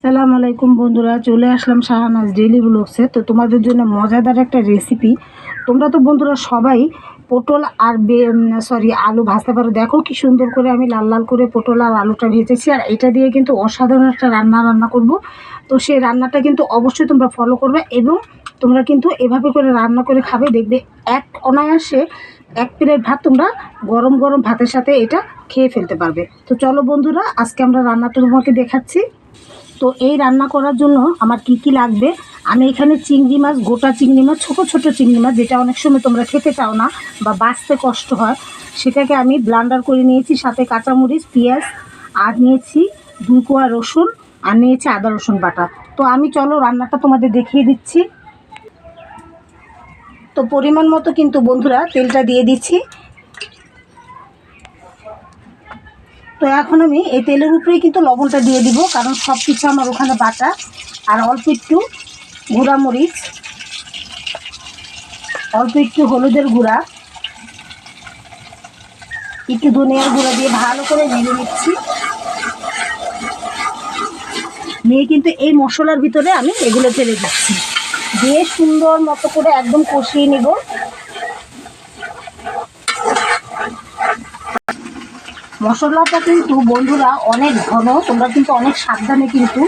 আসসালামু আলাইকুম বন্ধুরা, চলে আসলাম শাহানাজ ডেইলি ব্লগসে। তো তোমাদের জন্য মজাদার একটা রেসিপি। তোমরা তো বন্ধুরা সবাই পটল আর আলু ভাজতে পারো। দেখো কি সুন্দর করে আমি লাল লাল করে পটল আর আলুটা ভেজেছি, আর এটা দিয়ে কিন্তু অসাধারণ একটা রান্না করব। তো সেই রান্নাটা কিন্তু অবশ্যই তোমরা ফলো করবে এবং তোমরা কিন্তু এভাবে করে রান্না করে খাবে, দেখবে অনায়াসে 1 প্লেট ভাত তোমরা গরম গরম ভাতের সাথে এটা খেয়ে ফেলতে পারবে। তো চলো বন্ধুরা, আজকে আমরা রান্নাটা তোমাকে দেখাচ্ছি। তো এই রান্না করার জন্য আমার কি কি লাগবে, আমি এখানে চিংড়ি মাছ, গোটা চিংড়ি মাছ, ছোটো ছোটো চিংড়ি মাছ, যেটা অনেক সময় তোমরা খেতে চাও না বা বাছতে কষ্ট হয়, সেটাকে আমি ব্লান্ডার করে নিয়েছি। সাথে কাঁচামরিচ, পেঁয়াজ, আর নিয়েছি 2 কোয়া রসুন, আর নিয়েছি আদা রসুন বাটা। তো আমি চলো রান্নাটা তোমাদের দেখিয়ে দিচ্ছি। তো পরিমাণ মতো কিন্তু বন্ধুরা তেলটা দিয়ে দিচ্ছি। তো এখন আমি এই তেলের উপরেই কিন্তু লবণটা দিয়ে দিব, কারণ সব কিছু আমার ওখানে বাটা। আর অল্প একটু গুঁড়া মরিচ, অল্প একটু হলুদের গুঁড়া, একটু ধনিয়ার গুঁড়া দিয়ে ভালো করে নেড়ে নিচ্ছি। নিয়ে কিন্তু এই মশলার ভিতরে আমি এগুলো ফেলে দিচ্ছি, দিয়ে সুন্দর মতো করে একদম কষিয়ে নেব। মশলাটা কিন্তু বন্ধুরা অনেক ঘন, তোমরা কিন্তু অনেক সাবধানে কিন্তু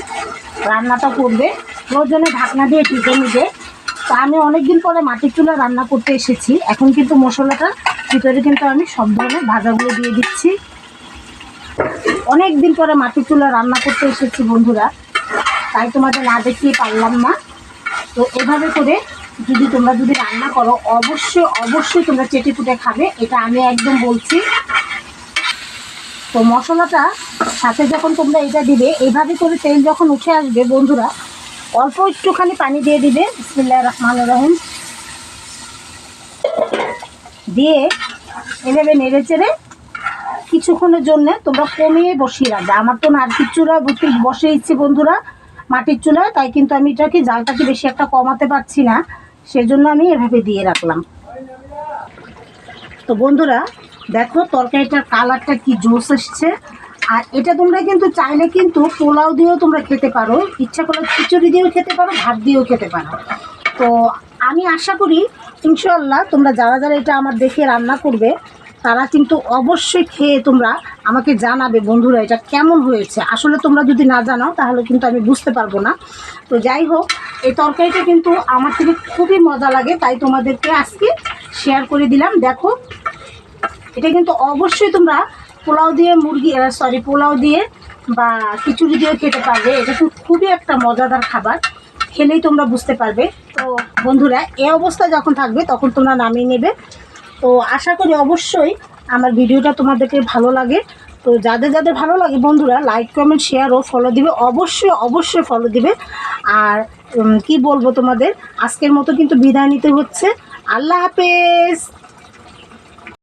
রান্নাটা করবে। প্রয়োজনে ঢাকনা দিয়ে ঢেকে নিবে। তো আমি অনেক দিন পরে মাটির চুলা রান্না করতে এসেছি। এখন কিন্তু মশলাটার ভিতরে কিন্তু আমি সব ধরনের ভাজাগুলো দিয়ে দিচ্ছি। অনেক দিন পরে মাটির চুলা রান্না করতে এসেছি বন্ধুরা, তাই তোমাদের না দেখিয়ে পারলাম না। তো এভাবে করে তোমরা যদি রান্না করো, অবশ্যই তোমরা চেটেপুটে খাবে, এটা আমি একদম বলছি। তো মশলাটা সাথে যখন তোমরা এটা দিবে, এইভাবে করে তেল যখন উঠে আসবে বন্ধুরা, অল্প একটুখানি পানি দিয়ে দিবে। বিসমিল্লাহির রহমানির রহিম দিয়ে এভাবে নেড়ে চেড়ে কিছুক্ষণের জন্য তোমরা কমিয়ে বসিয়ে রাখবে। আমার তো নারকেল চুলায় বসিয়েছি বন্ধুরা, মাটির চুলায়, তাই কিন্তু আমি এটাকে জালটাকে বেশি একটা কমাতে পারছি না, সেজন্য আমি এভাবে দিয়ে রাখলাম। তো বন্ধুরা দেখো তরকারিটার কালারটা কি জোস এসছে। আর এটা তোমরা কিন্তু চাইলে কিন্তু পোলাও দিয়েও তোমরা খেতে পারো, ইচ্ছা করলে খিচুড়ি দিয়েও খেতে পারো, ভাত দিয়েও খেতে পারো। তো আমি আশা করি ইনশাআল্লাহ তোমরা যারা যারা এটা আমার দেখে রান্না করবে, তারা কিন্তু অবশ্যই খেয়ে তোমরা আমাকে জানাবে বন্ধুরা এটা কেমন হয়েছে। আসলে তোমরা যদি না জানাও তাহলে কিন্তু আমি বুঝতে পারবো না। তো যাই হোক, এই তরকারিটা কিন্তু আমার থেকে খুবই মজা লাগে, তাই তোমাদেরকে আজকে শেয়ার করে দিলাম। দেখো এটা কিন্তু অবশ্যই তোমরা পোলাও দিয়ে পোলাও দিয়ে বা খিচুড়ি দিয়ে খেতে পারবে। এটা কিন্তু খুবই একটা মজাদার খাবার, খেলেই তোমরা বুঝতে পারবে। তো বন্ধুরা এই অবস্থা যখন থাকবে তখন তোমরা নামিয়ে নেবে। তো আশা করি অবশ্যই আমার ভিডিওটা তোমাদেরকে ভালো লাগে। তো যাদের যাদের ভালো লাগে বন্ধুরা লাইক, কমেন্ট, শেয়ার ও ফলো দিবে, অবশ্যই ফলো দিবে। আর কি বলবো তোমাদের, আজকের মতো কিন্তু বিদায় নিতে হচ্ছে। আল্লাহ হাফেজ।